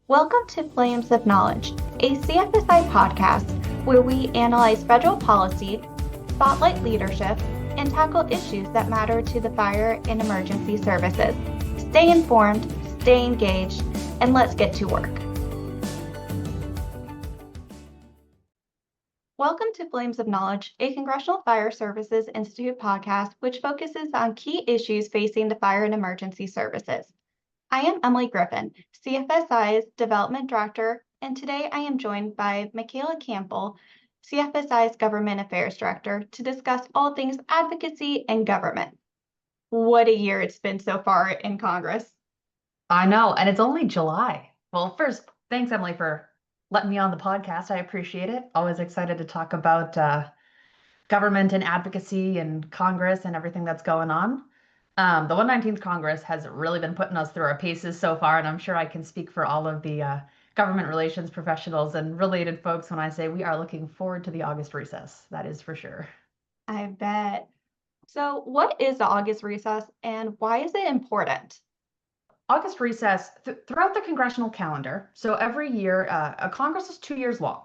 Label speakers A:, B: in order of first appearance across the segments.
A: Welcome to Flames of Knowledge, a CFSI podcast where we analyze federal policy, spotlight leadership, and tackle issues that matter to the fire and emergency services. Stay informed, stay engaged, and let's get to work. Welcome to Flames of Knowledge, a Congressional Fire Services Institute podcast which focuses on key issues facing the fire and emergency services. I am Emily Griffin, CFSI's Development Director, and today I am joined by Michaela Campbell, CFSI's Government Affairs Director, to discuss all things advocacy and government. What a year it's been so far in Congress.
B: I know, and it's only July. Well, first, thanks, Emily, for letting me on the podcast. I appreciate it. Always excited to talk about government and advocacy and Congress and everything that's going on. The 119th Congress has really been putting us through our paces so far, and I'm sure I can speak for all of the government relations professionals and related folks when I say we are looking forward to the August recess. That is for sure.
A: I bet. So what is the August recess and why is it important?
B: August recess throughout the congressional calendar. So every year, a Congress is 2 years long.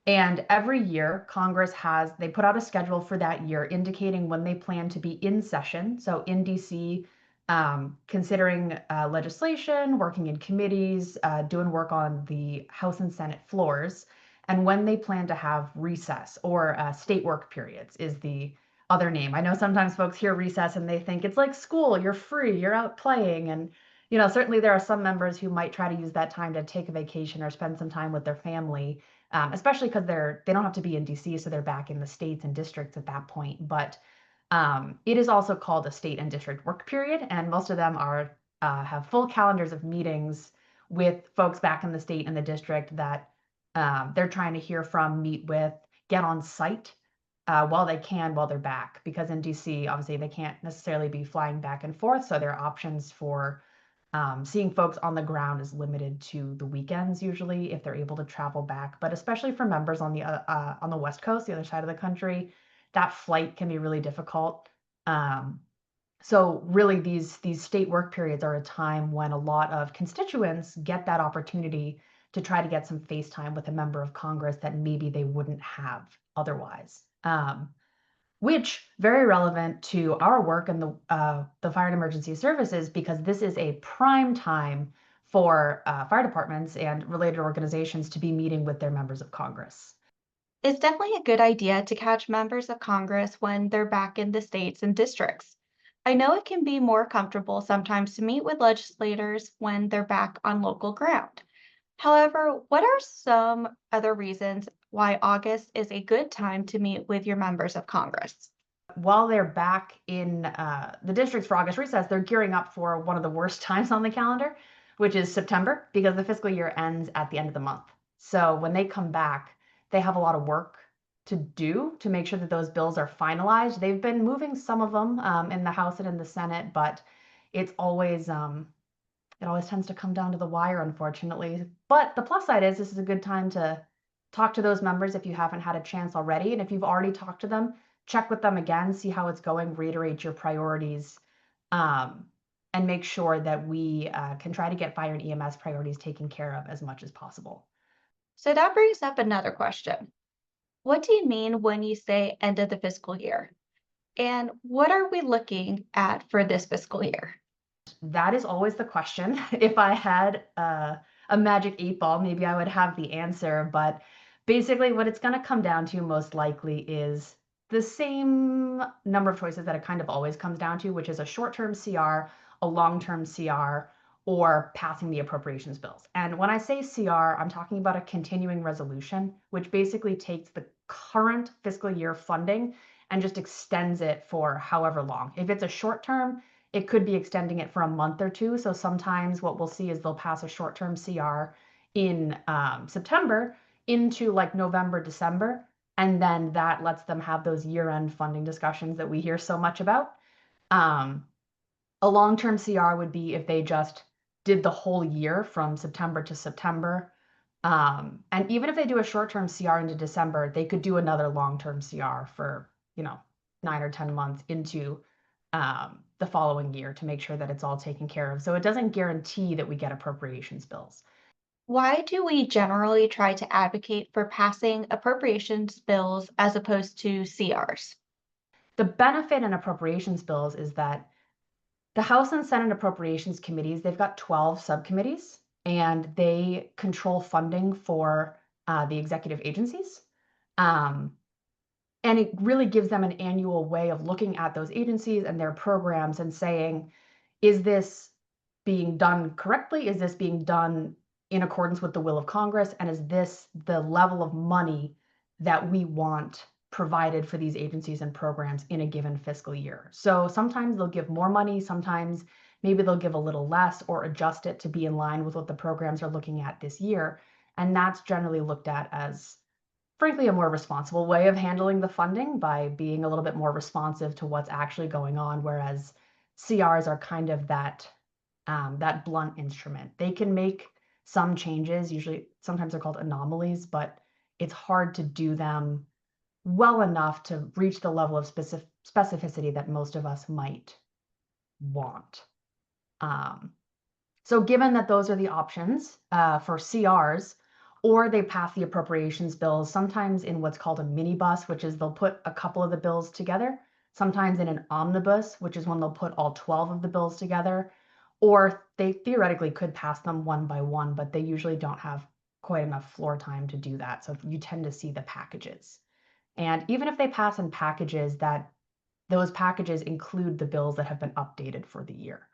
B: And every year, Congress they put out a schedule for that year indicating when they plan to be in session. So in DC, considering legislation, working in committees, doing work on the House and Senate floors, and when they plan to have recess or state work periods is the other name. I know sometimes folks hear recess and they think it's like school, you're free, you're out playing. And certainly there are some members who might try to use that time to take a vacation or spend some time with their family, especially because they don't have to be in DC, so they're back in the states and districts at that point. But it is also called a state and district work period, and most of them have full calendars of meetings with folks back in the state and the district that they're trying to hear from, meet with, get on site while they're back. Because in DC, obviously, they can't necessarily be flying back and forth, so their options for seeing folks on the ground is limited to the weekends usually if they're able to travel back. But especially for members on the West Coast, the other side of the country, that flight can be really difficult. So really, these state work periods are a time when a lot of constituents get that opportunity to try to get some face time with a member of Congress that maybe they wouldn't have otherwise. Which very relevant to our work in the fire and emergency services, because this is a prime time for fire departments and related organizations to be meeting with their members of Congress.
A: It's definitely a good idea to catch members of Congress when they're back in the states and districts. I know it can be more comfortable sometimes to meet with legislators when they're back on local ground. However, what are some other reasons why August is a good time to meet with your members of Congress?
B: While they're back in the districts for August recess, they're gearing up for one of the worst times on the calendar, which is September, because the fiscal year ends at the end of the month. So when they come back, they have a lot of work to do to make sure that those bills are finalized. They've been moving some of them in the House and in the Senate, but it always tends to come down to the wire, unfortunately. But the plus side is this is a good time to talk to those members if you haven't had a chance already. And if you've already talked to them, check with them again, see how it's going, reiterate your priorities, and make sure that we can try to get fire and EMS priorities taken care of as much as possible.
A: So that brings up another question. What do you mean when you say end of the fiscal year? And what are we looking at for this fiscal year?
B: That is always the question. If I had a magic 8 ball, maybe I would have the answer. But basically, what it's going to come down to most likely is the same number of choices that it kind of always comes down to, which is a short-term CR, a long-term CR, or passing the appropriations bills. And when I say CR, I'm talking about a continuing resolution, which basically takes the current fiscal year funding and just extends it for however long. If it's a short-term, it could be extending it for a month or two. So sometimes what we'll see is they'll pass a short-term CR in September into like November, December, and then that lets them have those year-end funding discussions that we hear so much about. A long-term CR would be if they just did the whole year from September to September. And even if they do a short-term CR into December, they could do another long-term CR for, 9 or 10 months into the following year to make sure that it's all taken care of. So it doesn't guarantee that we get appropriations bills.
A: Why do we generally try to advocate for passing appropriations bills as opposed to CRs?
B: The benefit in appropriations bills is that the House and Senate appropriations committees, they've got 12 subcommittees and they control funding for the executive agencies. Um, and it really gives them an annual way of looking at those agencies and their programs and saying, is this being done correctly? Is this being done in accordance with the will of Congress? And is this the level of money that we want provided for these agencies and programs in a given fiscal year? So sometimes they'll give more money, sometimes maybe they'll give a little less or adjust it to be in line with what the programs are looking at this year. And that's generally looked at as, frankly, a more responsible way of handling the funding by being a little bit more responsive to what's actually going on, whereas CRs are kind of that blunt instrument. They can make some changes, usually sometimes they're called anomalies, but it's hard to do them well enough to reach the level of specificity that most of us might want. Um, so given that those are the options for CRs, or they pass the appropriations bills, sometimes in what's called a minibus, which is they'll put a couple of the bills together, sometimes in an omnibus, which is when they'll put all 12 of the bills together, or they theoretically could pass them one by one, but they usually don't have quite enough floor time to do that. So you tend to see the packages. And even if they pass in packages, those packages include the bills that have been updated for the year.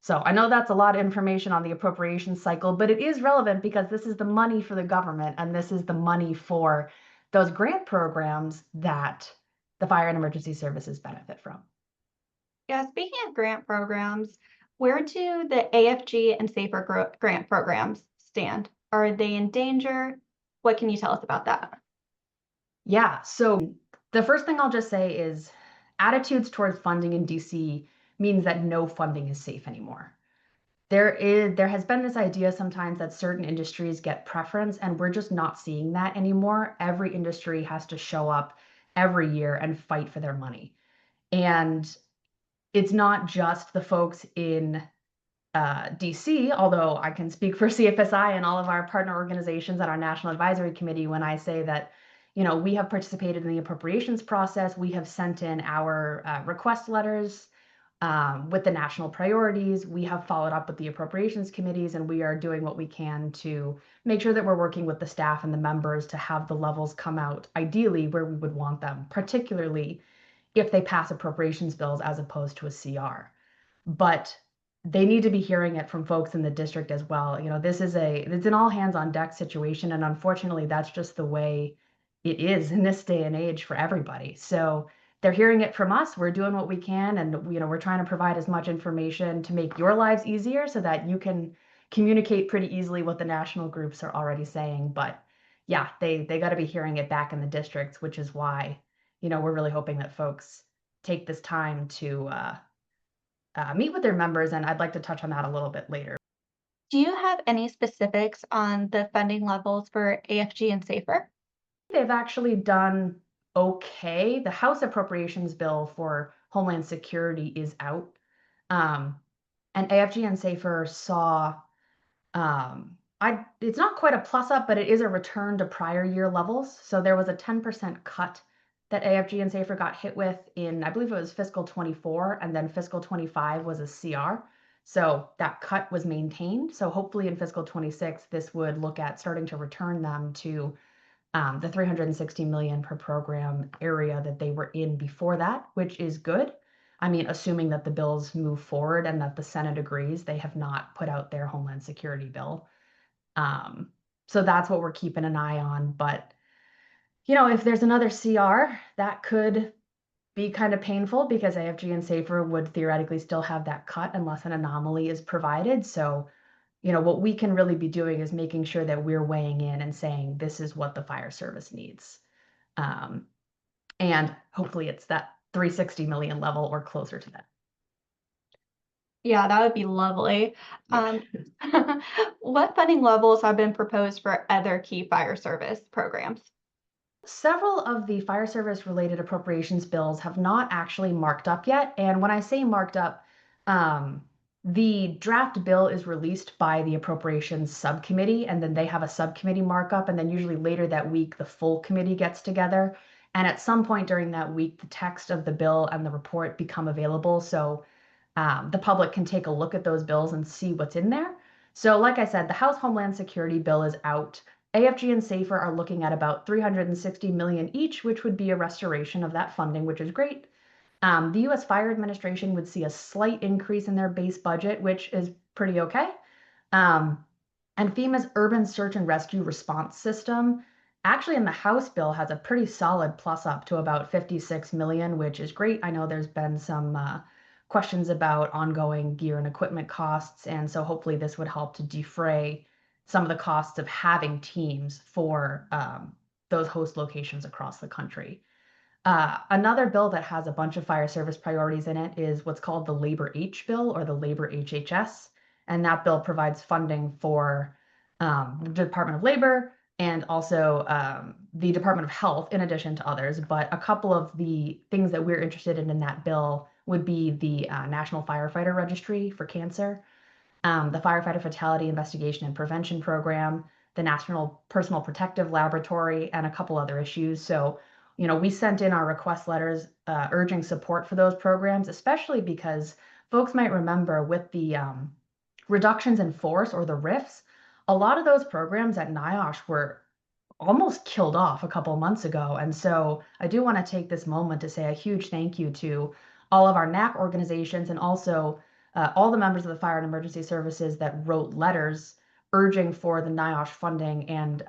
B: So I know that's a lot of information on the appropriations cycle, but it is relevant because this is the money for the government and this is the money for those grant programs that the fire and emergency services benefit from.
A: Yeah, speaking of grant programs, where do the AFG and SAFER grant programs stand? Are they in danger? What can you tell us about that?
B: Yeah, so the first thing I'll just say is attitudes towards funding in DC means that no funding is safe anymore. There has been this idea sometimes that certain industries get preference, and we're just not seeing that anymore. Every industry has to show up every year and fight for their money. And it's not just the folks in DC, although I can speak for CFSI and all of our partner organizations and our National Advisory Committee when I say that, we have participated in the appropriations process. We have sent in our request letters with the national priorities. We have followed up with the appropriations committees, and we are doing what we can to make sure that we're working with the staff and the members to have the levels come out ideally where we would want them, particularly if they pass appropriations bills as opposed to a CR. But they need to be hearing it from folks in the district as well. It's an all hands on deck situation, and unfortunately, that's just the way it is in this day and age for everybody. So they're hearing it from us. We're doing what we can, and we're trying to provide as much information to make your lives easier so that you can communicate pretty easily what the national groups are already saying. But yeah, they got to be hearing it back in the districts, which is why we're really hoping that folks take this time to meet with their members, and I'd like to touch on that a little bit later.
A: Do you have any specifics on the funding levels for AFG and SAFER?
B: They've actually done okay. The House appropriations bill for Homeland Security is out. Um, and AFG and SAFER saw, it's not quite a plus up, but it is a return to prior year levels. So there was a 10% cut that AFG and SAFER got hit with in, I believe it was fiscal 24, and then fiscal 25 was a CR. So that cut was maintained. So hopefully in fiscal 26, this would look at starting to return them to the 360 million per program area that they were in before that, which is good. I mean, assuming that the bills move forward and that the Senate agrees, they have not put out their Homeland Security bill. So that's what we're keeping an eye on. But, if there's another CR, that could be kind of painful because AFG and SAFER would theoretically still have that cut unless an anomaly is provided. So what we can really be doing is making sure that we're weighing in and saying, this is what the fire service needs. And hopefully it's that 360 million level or closer to that.
A: Yeah, that would be lovely.
B: Yeah.
A: What funding levels have been proposed for other key fire service programs?
B: Several of the fire service related appropriations bills have not actually marked up yet. And when I say marked up, The draft bill is released by the appropriations subcommittee, and then they have a subcommittee markup, and then usually later that week, the full committee gets together. And at some point during that week, the text of the bill and the report become available. So the public can take a look at those bills and see what's in there. So like I said, the House Homeland Security bill is out. AFG and SAFER are looking at about $360 million each, which would be a restoration of that funding, which is great. The U.S. Fire Administration would see a slight increase in their base budget, which is pretty okay. Um, and FEMA's urban search and rescue response system, actually in the House bill, has a pretty solid plus up to about 56 million, which is great. I know there's been some questions about ongoing gear and equipment costs, and so hopefully this would help to defray some of the costs of having teams for those host locations across the country. Another bill that has a bunch of fire service priorities in it is what's called the Labor H bill, or the Labor HHS. And that bill provides funding for the Department of Labor and also the Department of Health, in addition to others. But a couple of the things that we're interested in that bill would be the National Firefighter Registry for cancer, the Firefighter Fatality Investigation and Prevention Program, the National Personal Protective Laboratory, and a couple other issues. So, we sent in our request letters urging support for those programs, especially because folks might remember with the reductions in force, or the RIFs, a lot of those programs at NIOSH were almost killed off a couple months ago. And so I do want to take this moment to say a huge thank you to all of our NAC organizations, and also all the members of the Fire and Emergency Services that wrote letters urging for the NIOSH funding and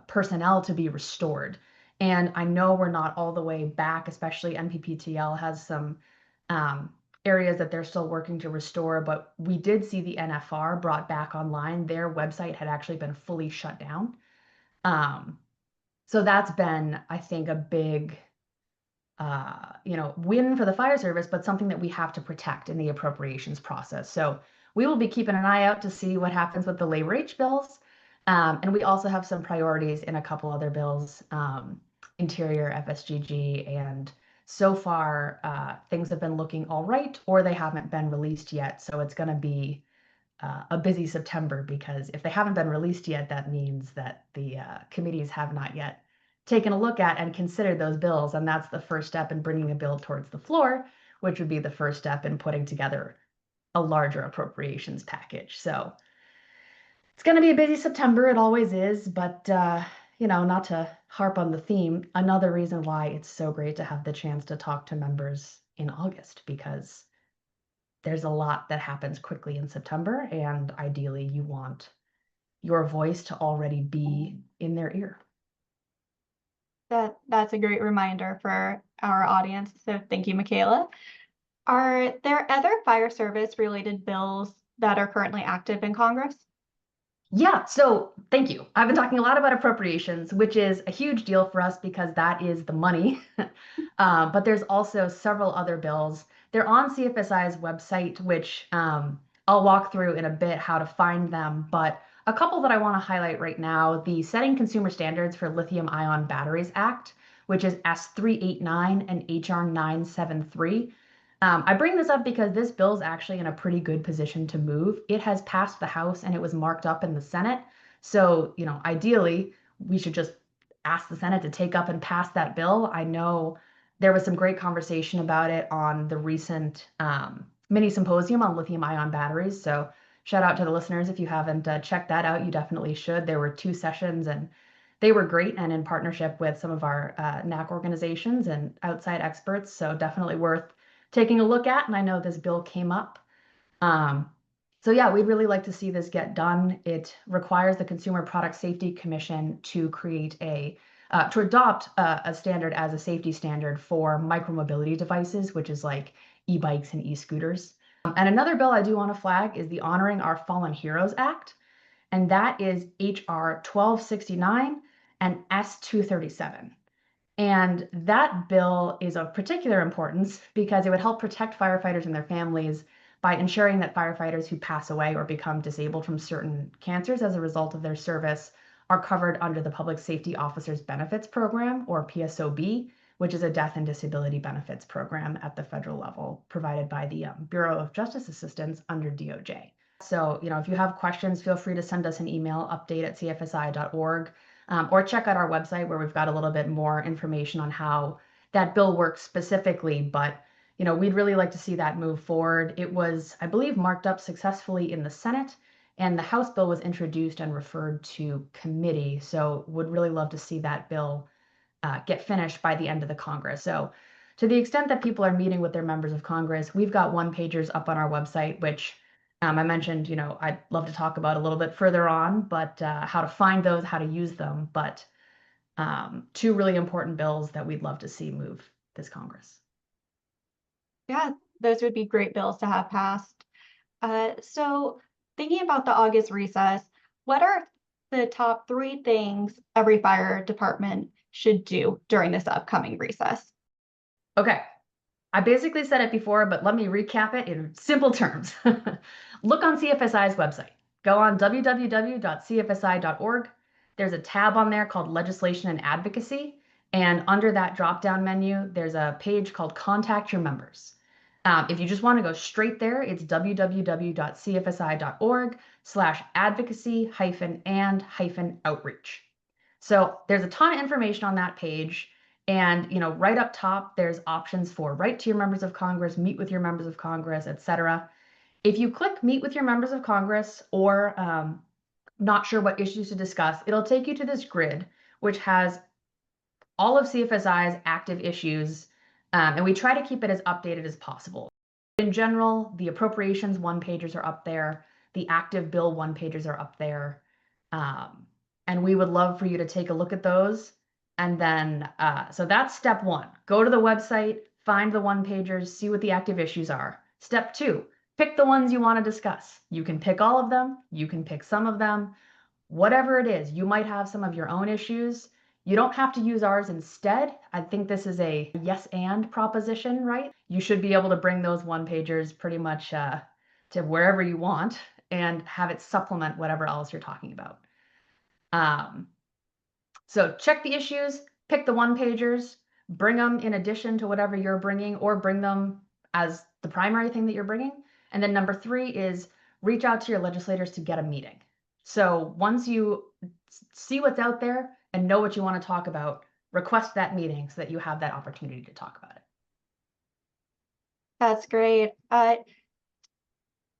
B: personnel to be restored. And I know we're not all the way back, especially NPPTL has some areas that they're still working to restore, but we did see the NFR brought back online. Their website had actually been fully shut down. So that's been, I think, a big win for the fire service, but something that we have to protect in the appropriations process. So we will be keeping an eye out to see what happens with the Labor H bills. And we also have some priorities in a couple other bills, Interior, FSGG, and so far things have been looking all right, or they haven't been released yet. So it's going to be a busy September, because if they haven't been released yet, that means that the committees have not yet taken a look at and considered those bills. And that's the first step in bringing a bill towards the floor, which would be the first step in putting together a larger appropriations package. So it's going to be a busy September. It always is. But, not to harp on the theme, another reason why it's so great to have the chance to talk to members in August, because there's a lot that happens quickly in September, and ideally you want your voice to already be in their ear.
A: That's a great reminder for our audience. So thank you, Michaela. Are there other fire service related bills that are currently active in Congress?
B: Yeah, so thank you. I've been talking a lot about appropriations, which is a huge deal for us because that is the money. But there's also several other bills. They're on CFSI's website, which I'll walk through in a bit how to find them. But a couple that I want to highlight right now: the Setting Consumer Standards for Lithium-Ion Batteries Act, which is S389 and HR 973. I bring this up because this bill is actually in a pretty good position to move. It has passed the House and it was marked up in the Senate. So, ideally, we should just ask the Senate to take up and pass that bill. I know there was some great conversation about it on the recent mini symposium on lithium-ion batteries. So shout out to the listeners. If you haven't checked that out, you definitely should. There were 2 sessions and they were great, and in partnership with some of our NAC organizations and outside experts. So definitely worth taking a look at, and I know this bill came up. So yeah, we'd really like to see this get done. It requires the Consumer Product Safety Commission to to adopt a standard as a safety standard for micromobility devices, which is like e-bikes and e-scooters. And another bill I do want to flag is the Honoring Our Fallen Heroes Act, and that is HR 1269 and S237. And that bill is of particular importance because it would help protect firefighters and their families by ensuring that firefighters who pass away or become disabled from certain cancers as a result of their service are covered under the Public Safety Officers Benefits Program, or PSOB, which is a death and disability benefits program at the federal level provided by the Bureau of Justice Assistance under DOJ. So, if you have questions, feel free to send us an email, update@cfsi.org, or check out our website where we've got a little bit more information on how that bill works specifically. But, we'd really like to see that move forward. It was, I believe, marked up successfully in the Senate, and the House bill was introduced and referred to committee. So would really love to see that bill get finished by the end of the Congress. So to the extent that people are meeting with their members of Congress, we've got one-pagers up on our website, which I mentioned, I'd love to talk about a little bit further on, but how to find those, how to use them. But two really important bills that we'd love to see move this Congress.
A: Yeah, those would be great bills to have passed. So thinking about the August recess, what are the top 3 things every fire department should do during this upcoming recess?
B: Okay. I basically said it before, but let me recap it in simple terms. Look on CFSI's website. Go on www.cfsi.org. There's a tab on there called Legislation and Advocacy. And under that drop-down menu, there's a page called Contact Your Members. If you just want to go straight there, it's www.cfsi.org/advocacy-and-outreach. So there's a ton of information on that page. And, right up top, there's options for write to your members of Congress, meet with your members of Congress, etc. If you click meet with your members of Congress or not sure what issues to discuss, it'll take you to this grid, which has all of CFSI's active issues. And we try to keep it as updated as possible. In general, the appropriations one-pagers are up there. The active bill one-pagers are up there. And we would love for you to take a look at those. And then, so that's step 1. Go to the website, find the one-pagers, see what the active issues are. Step 2, pick the ones you want to discuss. You can pick all of them. You can pick some of them. Whatever it is, you might have some of your own issues. You don't have to use ours instead. I think this is a yes and proposition, right? You should be able to bring those one-pagers pretty much to wherever you want and have it supplement whatever else you're talking about. So check the issues, pick the one-pagers, bring them in addition to whatever you're bringing, or bring them as the primary thing that you're bringing. And then number 3 is reach out to your legislators to get a meeting. So once you see what's out there and know what you want to talk about, request that meeting so that you have that opportunity to talk about it.
A: That's great.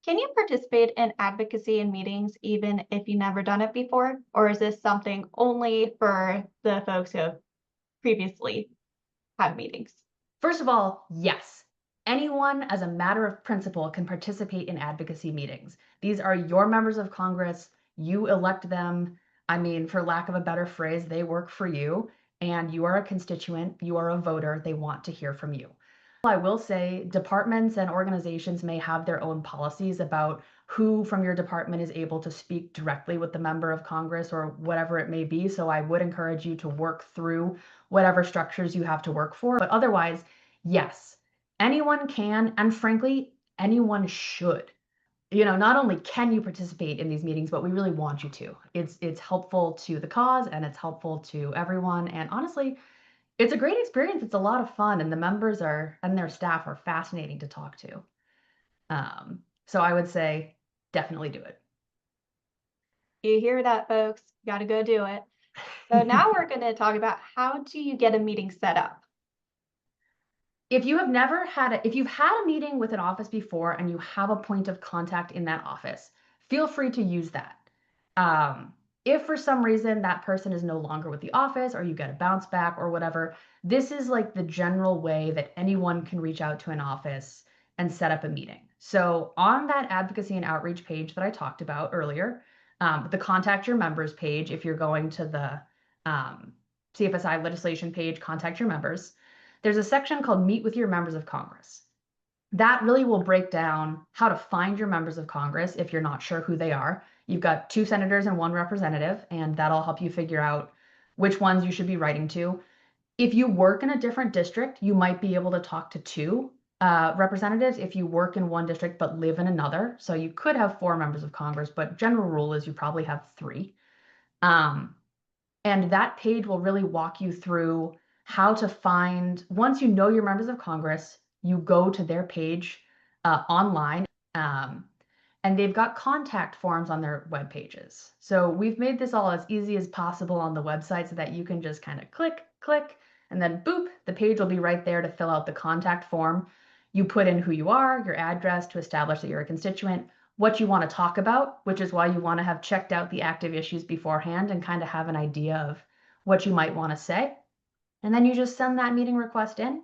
A: Can you participate in advocacy in meetings even if you've never done it before? Or is this something only for the folks who have previously had meetings?
B: First of all, yes. Anyone, as a matter of principle, can participate in advocacy meetings. These are your members of Congress. You elect them. I mean, for lack of a better phrase, they work for you, and you are a constituent. You are a voter. They want to hear from you. I will say departments and organizations may have their own policies about who from your department is able to speak directly with the member of Congress or whatever it may be. So I would encourage you to work through whatever structures you have to work for. But otherwise, yes, anyone can, and frankly, anyone should. Not only can you participate in these meetings, but we really want you to. It's helpful to the cause and it's helpful to everyone. And honestly, it's a great experience. It's a lot of fun, and the members and their staff are fascinating to talk to. So I would say definitely do it.
A: You hear that, folks? You got to go do it. So now we're going to talk about how do you get a meeting set up?
B: If you've had a meeting with an office before and you have a point of contact in that office, feel free to use that. If for some reason that person is no longer with the office or you get a bounce back or whatever, this is like the general way that anyone can reach out to an office and set up a meeting. So on that advocacy and outreach page that I talked about earlier, the contact your members page, if you're going to the CFSI legislation page, contact your members, there's a section called Meet with Your Members of Congress. That really will break down how to find your members of Congress if you're not sure who they are. You've got 2 senators and 1 representative, and that'll help you figure out which ones you should be writing to. If you work in a different district, you might be able to talk to 2 representatives if you work in one district but live in another. So you could have 4 members of Congress, but general rule is you probably have 3. And that page will really walk you through how to find, once you know your members of Congress, you go to their page online, and they've got contact forms on their web pages. So we've made this all as easy as possible on the website so that you can just kind of click, and then boop, the page will be right there to fill out the contact form. You put in who you are, your address to establish that you're a constituent, what you want to talk about, which is why you want to have checked out the active issues beforehand and kind of have an idea of what you might want to say. And then you just send that meeting request in.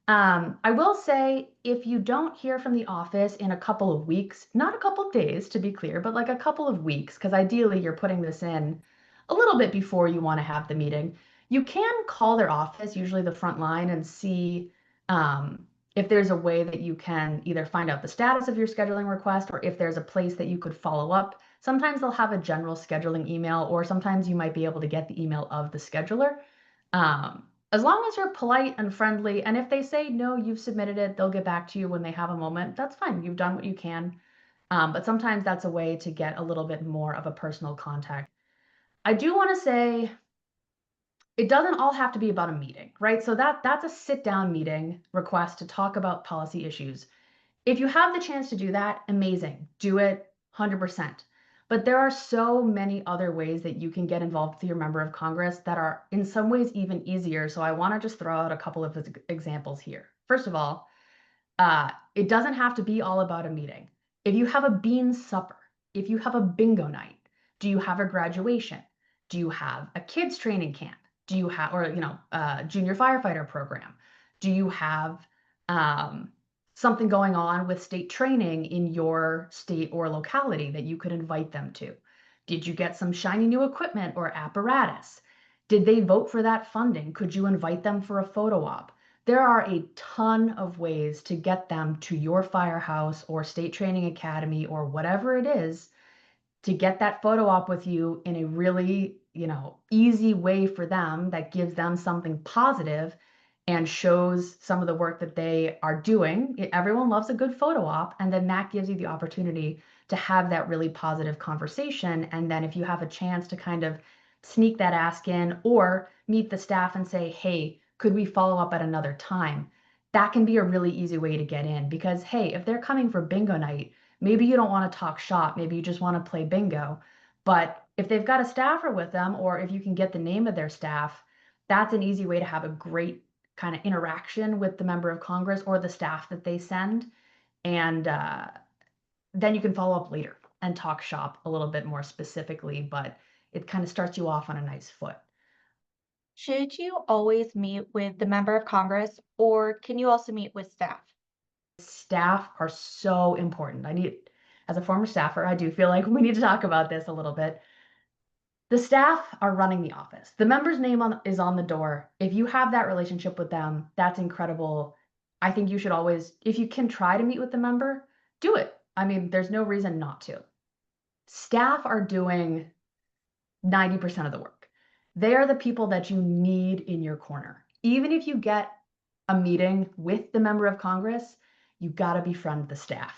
B: I will say, if you don't hear from the office in a couple of weeks, not a couple of days to be clear, but like a couple of weeks, because ideally you're putting this in a little bit before you want to have the meeting, you can call their office, usually the front line, and see if there's a way that you can either find out the status of your scheduling request or if there's a place that you could follow up. Sometimes they'll have a general scheduling email, or sometimes you might be able to get the email of the scheduler. As long as you're polite and friendly, and if they say, no, you've submitted it, they'll get back to you when they have a moment, that's fine. You've done what you can. But sometimes that's a way to get a little bit more of a personal contact. I do want to say it doesn't all have to be about a meeting, right? So that's a sit-down meeting request to talk about policy issues. If you have the chance to do that, amazing. Do it 100%. But there are so many other ways that you can get involved with your member of Congress that are in some ways even easier. So I want to just throw out a couple of examples here. First of all, it doesn't have to be all about a meeting. If you have a bean supper, if you have a bingo night, do you have a graduation? Do you have a kids training camp? Do you have, or, junior firefighter program? Do you have something going on with state training in your state or locality that you could invite them to? Did you get some shiny new equipment or apparatus? Did they vote for that funding? Could you invite them for a photo op? There are a ton of ways to get them to your firehouse or state training academy or whatever it is, to get that photo op with you in a really, easy way for them that gives them something positive and shows some of the work that they are doing. Everyone loves a good photo op, and then that gives you the opportunity to have that really positive conversation. And then if you have a chance to kind of sneak that ask in or meet the staff and say, hey, could we follow up at another time? That can be a really easy way to get in, because, hey, if they're coming for bingo night, maybe you don't want to talk shop, maybe you just want to play bingo. But if they've got a staffer with them, or if you can get the name of their staff, that's an easy way to have a great kind of interaction with the member of Congress or the staff that they send. And then you can follow up later and talk shop a little bit more specifically, but it kind of starts you off on a nice foot.
A: Should you always meet with the member of Congress, or can you also meet with staff?
B: Staff are so important. As a former staffer, I do feel like we need to talk about this a little bit. The staff are running the office. The member's name is on the door. If you have that relationship with them, that's incredible. I think you should always, if you can try to meet with the member, do it. I mean, there's no reason not to. Staff are doing 90% of the work. They are the people that you need in your corner. Even if you get a meeting with the member of Congress, you got to befriend the staff.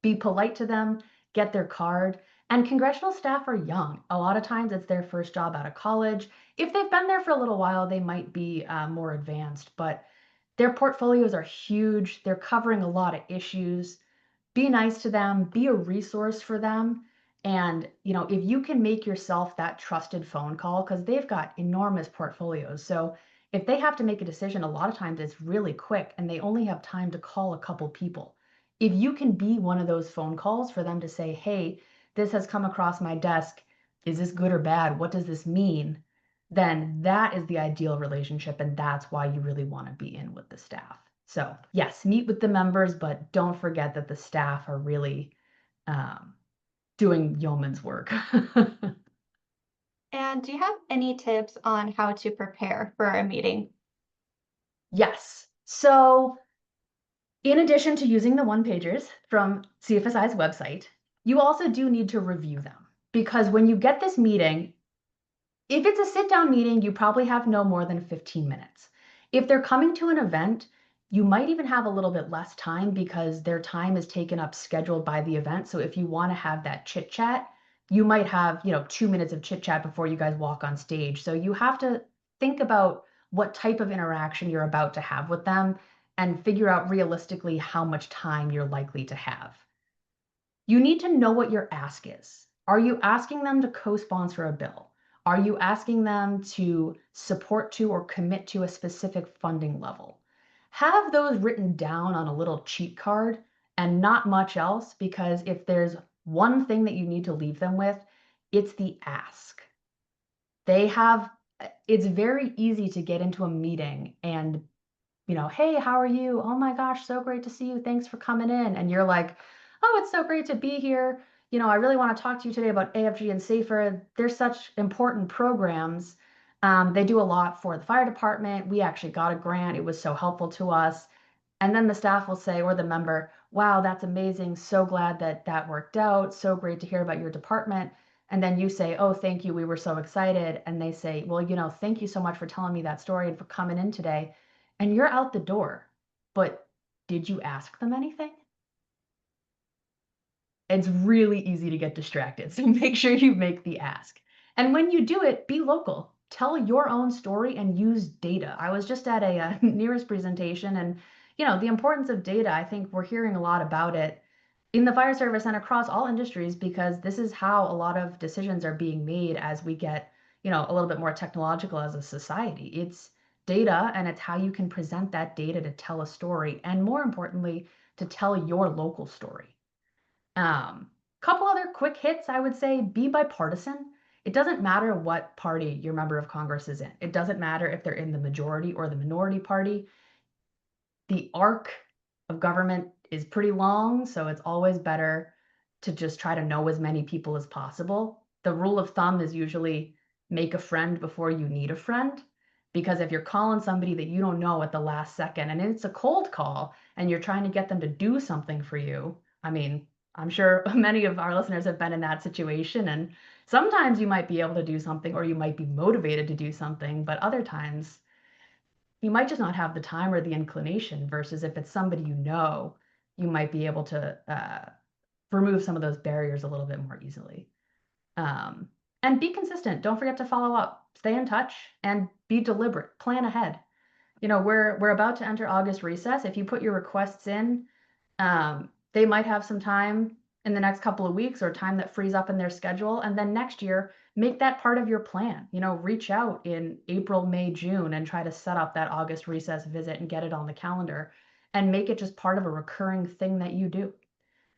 B: Be polite to them, get their card. And congressional staff are young. A lot of times it's their first job out of college. If they've been there for a little while, they might be more advanced, but their portfolios are huge. They're covering a lot of issues. Be nice to them, be a resource for them. And, if you can make yourself that trusted phone call, because they've got enormous portfolios. So if they have to make a decision, a lot of times it's really quick and they only have time to call a couple people. If you can be one of those phone calls for them to say, hey, this has come across my desk. Is this good or bad? What does this mean? Then that is the ideal relationship. And that's why you really want to be in with the staff. So yes, meet with the members, but don't forget that the staff are really doing yeoman's work.
A: And do you have any tips on how to prepare for a meeting?
B: Yes. So in addition to using the one-pagers from CFSI's website, you also do need to review them, because when you get this meeting, if it's a sit-down meeting, you probably have no more than 15 minutes. If they're coming to an event, you might even have a little bit less time because their time is taken up scheduled by the event. So if you want to have that chit chat, you might have, 2 minutes of chit chat before you guys walk on stage. So you have to think about what type of interaction you're about to have with them, and figure out realistically how much time you're likely to have. You need to know what your ask is. Are you asking them to co-sponsor a bill? Are you asking them to support to or commit to a specific funding level? Have those written down on a little cheat card and not much else, because if there's one thing that you need to leave them with, it's the ask. It's very easy to get into a meeting and, hey, how are you? Oh my gosh, so great to see you. Thanks for coming in. And you're like, oh, it's so great to be here. I really want to talk to you today about AFG and SAFER. They're such important programs. They do a lot for the fire department. We actually got a grant. It was so helpful to us. And then the staff will say, or the member, wow, that's amazing. So glad that that worked out. So great to hear about your department. And then you say, oh, thank you. We were so excited. And they say, well, thank you so much for telling me that story and for coming in today. And you're out the door. But did you ask them anything? It's really easy to get distracted. So make sure you make the ask. And when you do it, be local. Tell your own story and use data. I was just at a nearest presentation, and the importance of data, I think we're hearing a lot about it in the fire service and across all industries, because this is how a lot of decisions are being made as we get, a little bit more technological as a society. It's data, and it's how you can present that data to tell a story, and more importantly, to tell your local story. Couple other quick hits, I would say: be bipartisan. It doesn't matter what party your member of Congress is in. It doesn't matter if they're in the majority or the minority party. The arc of government is pretty long, so it's always better to just try to know as many people as possible. The rule of thumb is usually make a friend before you need a friend, because if you're calling somebody that you don't know at the last second and it's a cold call and you're trying to get them to do something for you, I mean, I'm sure many of our listeners have been in that situation, and sometimes you might be able to do something or you might be motivated to do something, but other times you might just not have the time or the inclination, versus if it's somebody you might be able to remove some of those barriers a little bit more easily. And be consistent. Don't forget to follow up. Stay in touch and be deliberate. Plan ahead. We're about to enter August recess. If you put your requests in, they might have some time in the next couple of weeks, or time that frees up in their schedule. And then next year, make that part of your plan. Reach out in April, May, June, and try to set up that August recess visit and get it on the calendar, and make it just part of a recurring thing that you do.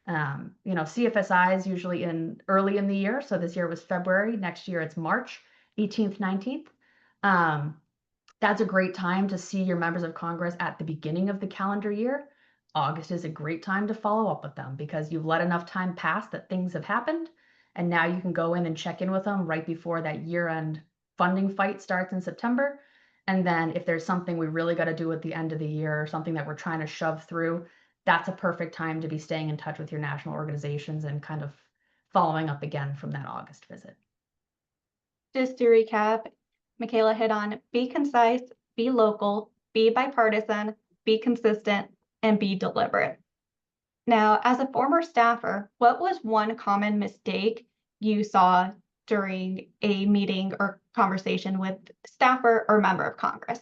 B: CFSI is usually early in the year. So this year was February. Next year it's March 18th, 19th. That's a great time to see your members of Congress at the beginning of the calendar year. August is a great time to follow up with them, because you've let enough time pass that things have happened. And now you can go in and check in with them right before that year-end funding fight starts in September. And then if there's something we really got to do at the end of the year, or something that we're trying to shove through, that's a perfect time to be staying in touch with your national organizations and kind of following up again from that August visit.
A: Just to recap, Michaela hit on be concise, be local, be bipartisan, be consistent, and be deliberate. Now, as a former staffer, what was one common mistake you saw during a meeting or conversation with staffer or member of Congress?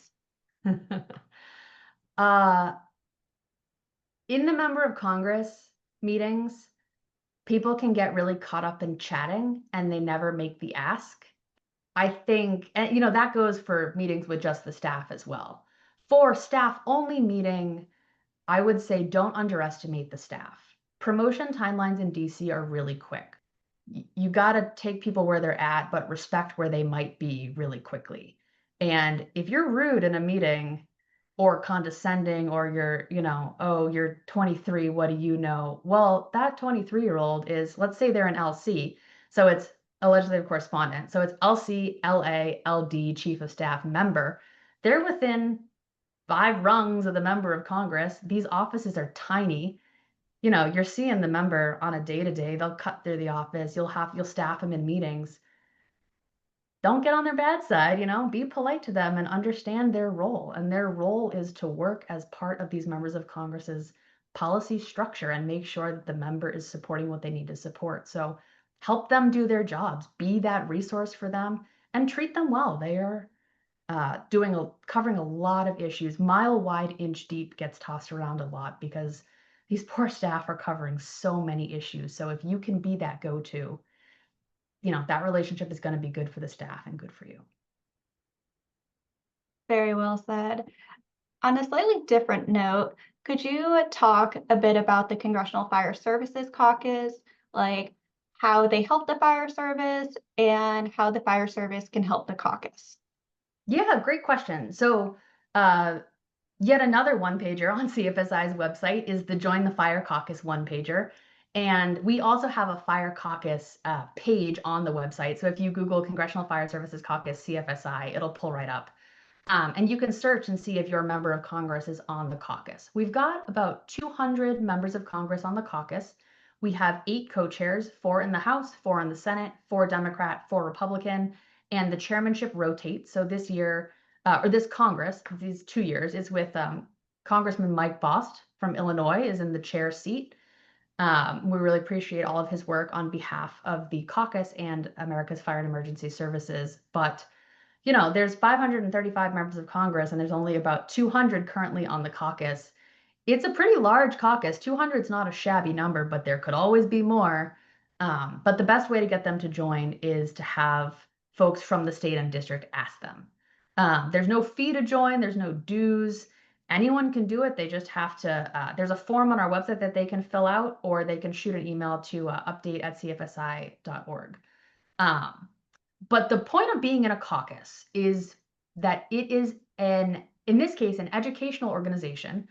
B: In the member of Congress meetings, people can get really caught up in chatting and they never make the ask. I think, and that goes for meetings with just the staff as well. For staff only meeting, I would say don't underestimate the staff. Promotion timelines in DC are really quick. You got to take people where they're at, but respect where they might be really quickly. And if you're rude in a meeting, or condescending, or oh, you're 23, what do you know? Well, that 23-year-old is, let's say they're an LC. So it's a legislative correspondent. So it's LC, LA, LD, chief of staff, member. They're within 5 rungs of the member of Congress. These offices are tiny. You're seeing the member on a day-to-day. They'll cut through the office. You'll staff them in meetings. Don't get on their bad side, be polite to them and understand their role. And their role is to work as part of these members of Congress's policy structure and make sure that the member is supporting what they need to support. So help them do their jobs, be that resource for them, and treat them well. covering a lot of issues. Mile wide, inch deep gets tossed around a lot because these poor staff are covering so many issues. So if you can be that go-to, that relationship is going to be good for the staff and good for you.
A: Very well said. On a slightly different note, could you talk a bit about the Congressional Fire Services Caucus, like how they help the fire service and how the fire service can help the caucus?
B: Yeah, great question. So, yet another one pager on CFSI's website is the Join the Fire Caucus one pager. And we also have a Fire Caucus page on the website. So if you Google Congressional Fire Services Caucus CFSI, it'll pull right up. And you can search and see if your member of Congress is on the caucus. We've got about 200 members of Congress on the caucus. We have 8 co-chairs, 4 in the House, 4 in the Senate, 4 Democrat, 4 Republican, and the chairmanship rotates. So this year, or this Congress, these 2 years, is with Congressman Mike Bost from Illinois is in the chair seat. We really appreciate all of his work on behalf of the caucus and America's Fire and Emergency Services. But there's 535 members of Congress and there's only about 200 currently on the caucus. It's a pretty large caucus. 200 is not a shabby number, but there could always be more. But the best way to get them to join is to have folks from the state and district ask them. There's no fee to join. There's no dues. Anyone can do it. They just have to, there's a form on our website that they can fill out, or they can shoot an email to update@cfsi.org. But the point of being in a caucus is that it is in this case, an educational organization.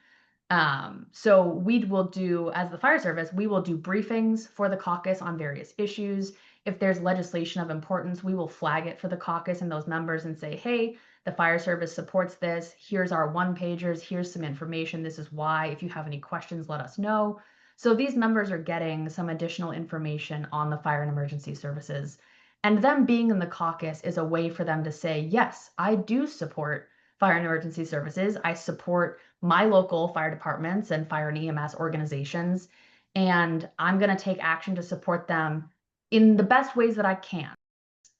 B: So we will do, as the fire service, we will do briefings for the caucus on various issues. If there's legislation of importance, we will flag it for the caucus and those members and say, hey, the fire service supports this. Here's our one-pagers. Here's some information. This is why. If you have any questions, let us know. So these members are getting some additional information on the fire and emergency services. And them being in the caucus is a way for them to say, yes, I do support fire and emergency services. I support my local fire departments and fire and EMS organizations, and I'm going to take action to support them in the best ways that I can.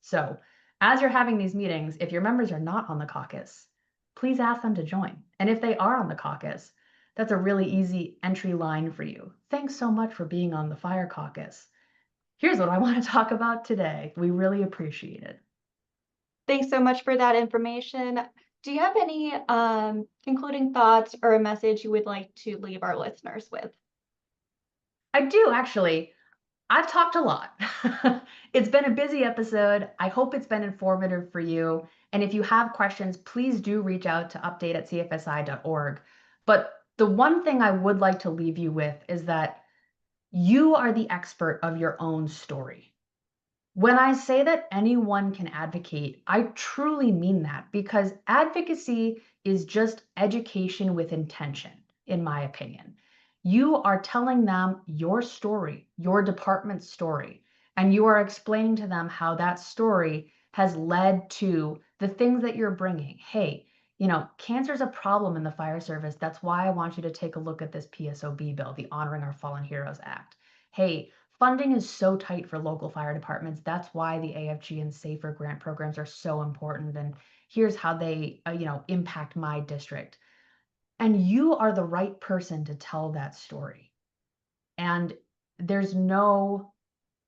B: So as you're having these meetings, if your members are not on the caucus, please ask them to join. And if they are on the caucus, that's a really easy entry line for you. Thanks so much for being on the fire caucus. Here's what I want to talk about today. We really appreciate it.
A: Thanks so much for that information. Do you have any concluding thoughts or a message you would like to leave our listeners with?
B: I do, actually. I've talked a lot. It's been a busy episode. I hope it's been informative for you. And if you have questions, please do reach out to update@cfsi.org. But the one thing I would like to leave you with is that you are the expert of your own story. When I say that anyone can advocate, I truly mean that, because advocacy is just education with intention, in my opinion. You are telling them your story, your department's story, and you are explaining to them how that story has led to the things that you're bringing. Hey, cancer is a problem in the fire service. That's why I want you to take a look at this PSOB bill, the Honoring Our Fallen Heroes Act. Hey, funding is so tight for local fire departments. That's why the AFG and SAFER grant programs are so important. And here's how they, impact my district. And you are the right person to tell that story. And there's no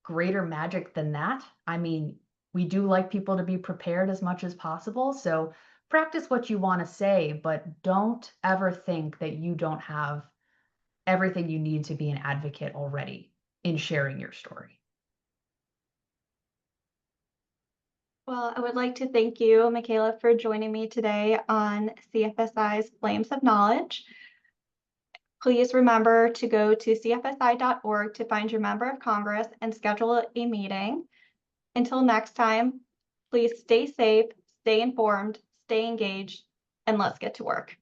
B: greater magic than that. I mean, we do like people to be prepared as much as possible. So practice what you want to say, but don't ever think that you don't have everything you need to be an advocate already in sharing your story.
A: Well, I would like to thank you, Michaela, for joining me today on CFSI's Flames of Knowledge. Please remember to go to cfsi.org to find your member of Congress and schedule a meeting. Until next time, please stay safe, stay informed, stay engaged, and let's get to work.